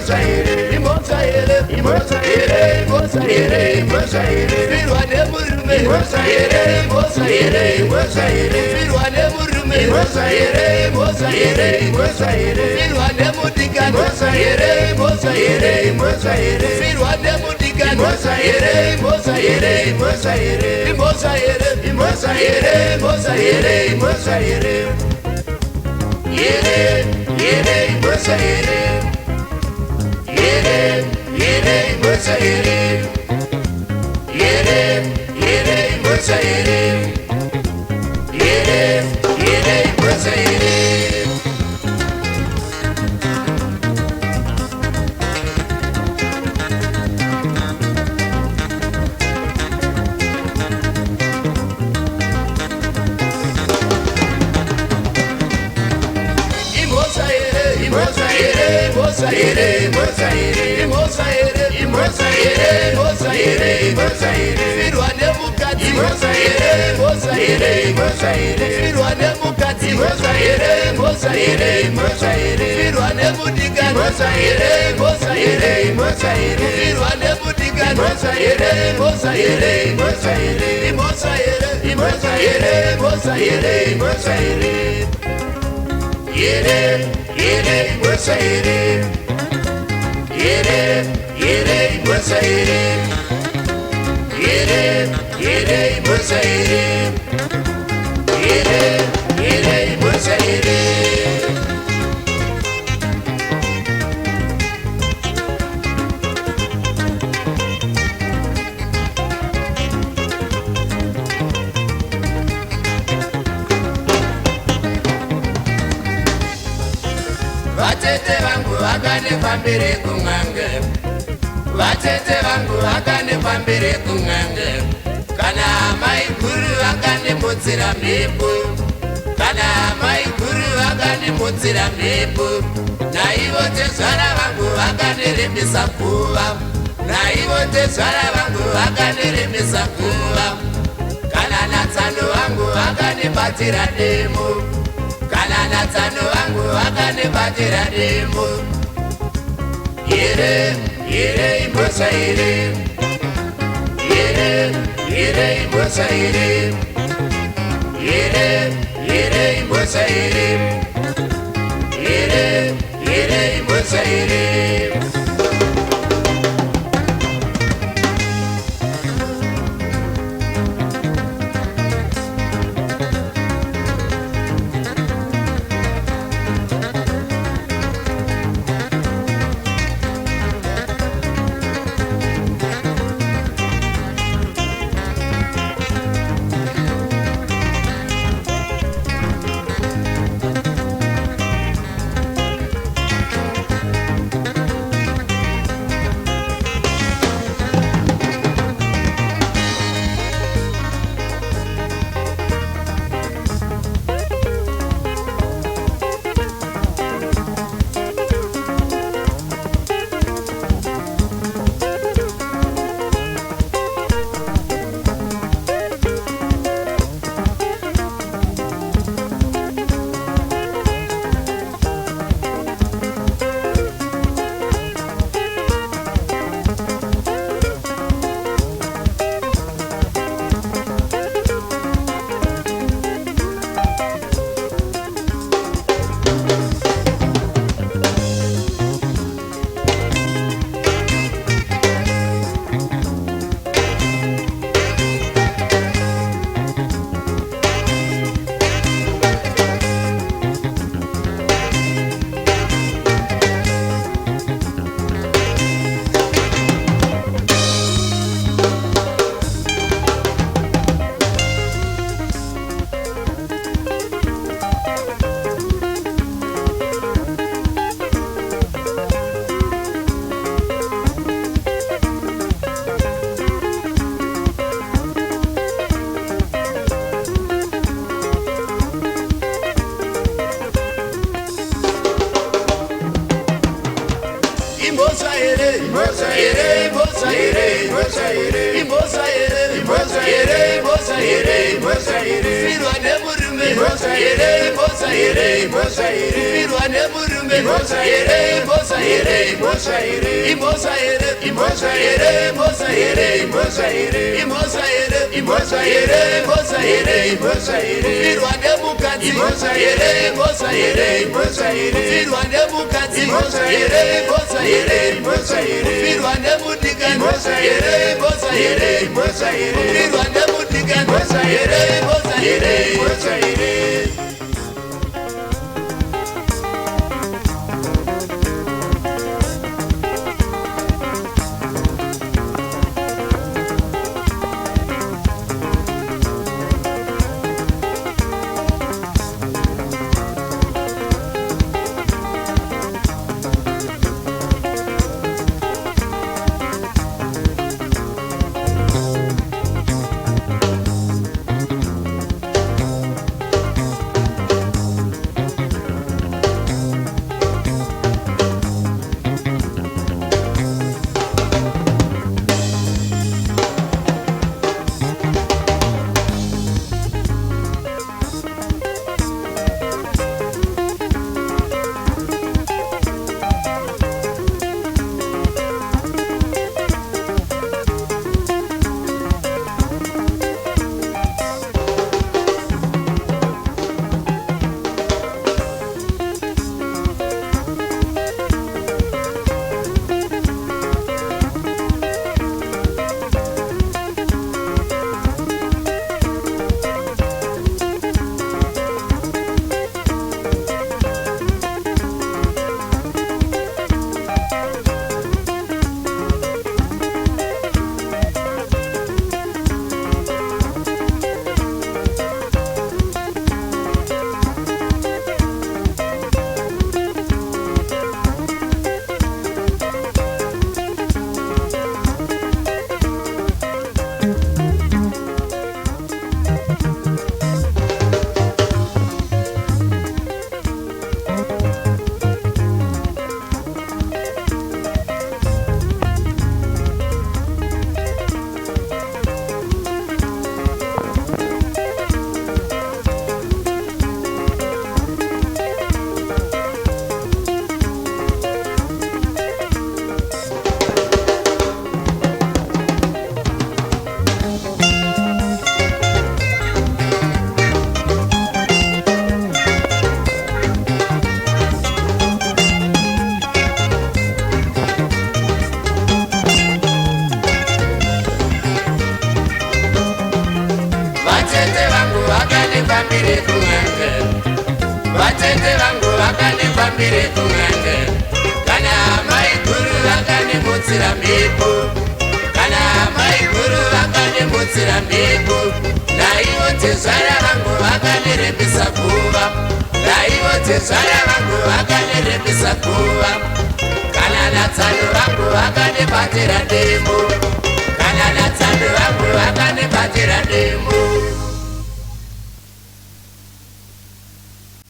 IMHOSVA HERE, IMHOSVA HERE, IMHOSVA HERE, IMHOSVA HERE, IMHOSVA HERE, Filwa nemurume, IMHOSVA HERE, IMHOSVA HERE, IMHOSVA HERE, Filwa nemurume, IMHOSVA HERE, IMHOSVA HERE, IMHOSVA HERE, Filwa nemudika, IMHOSVA HERE, IMHOSVA HERE, IMHOSVA HERE, Filwa nemudika, IMHOSVA HERE, IMHOSVA HERE, IMHOSVA HERE, IMHOSVA HERE, IMHOSVA HERE, IMHOSVA HERE, IMHOSVA HERE, Here, here, IMHOSVA HERE, here, here, IMHOSVA HERE, here, here, IMHOSVA HERE, here, here, IMHOSVA HERE. IMHOSVA HERE, IMHOSVA HERE, IMHOSVA HERE, IMHOSVA HERE, IMHOSVA HERE, IMHOSVA HERE, IMHOSVA HERE, Filwa nemukati, IMHOSVA HERE, IMHOSVA HERE, IMHOSVA HERE, Filwa nemukati, IMHOSVA HERE, IMHOSVA HERE, IMHOSVA HERE, Filwa nemudika, IMHOSVA HERE, IMHOSVA HERE, IMHOSVA HERE, Filwa nemudika, IMHOSVA HERE, IMHOSVA HERE, IMHOSVA HERE, IMHOSVA HERE, IMHOSVA HERE, IMHOSVA HERE, IMHOSVA HERE, Here, here, IMHOSVA HERE, here, here, IMHOSVA HERE, here, here, IMHOSVA HERE, here, here, IMHOSVA HERE. Vatete vangu vakanifambire kun'anga, vatete vangu vakanifambire kun'anga, kana mai guru vakanimutsira mhepo, kana mai guru vakanimutsira mhepo, naivo tezvara vangu vakaniremesa kuva, naivo tezvara vangu vakaniremesa kuva, kana natsano vangu vakanibatira demo, kana natsano vangu vakanibatira demo. Here, here, IMHOSVA HERE, here, here, IMHOSVA HERE, here, here, IMHOSVA HERE, here, here, IMHOSVA HERE. IMHOSVA HERE, IMHOSVA HERE, IMHOSVA HERE, IMHOSVA HERE, IMHOSVA HERE, IMHOSVA HERE, IMHOSVA HERE, Filwa nemurume, IMHOSVA HERE, IMHOSVA HERE, IMHOSVA HERE, Filwa nemurume, IMHOSVA HERE, IMHOSVA HERE, IMHOSVA HERE IMHOSVA HERE IMHOSVA HERE IMHOSVA HERE IMHOSVA HERE IMHOSVA HERE IMHOSVA HERE IMHOSVA HERE IMHOSVA HERE Kufirwa nemukadzi IMHOSVA HERE IMHOSVA HERE IMHOSVA HERE Kufirwa nemukadzi IMHOSVA HERE IMHOSVA HERE IMHOSVA HERE Kufirwa nemudikani IMHOSVA HERE IMHOSVA HERE IMHOSVA HERE Kufirwa nemudikani IMHOSVA HERE IMHOSVA HERE IMHOSVA HERE Vatete vangu vakanifambire kun'anga kana mai guru vakanimutsira mhepo kana mai guru vakanimutsira mhepo naivo tezvara vangu vakanirembesa kuva naivo tezvara vangu vakanirembesa kuva kana natsando vangu vakanibatira ndemo kana natsando vangu vakanibatira ndemo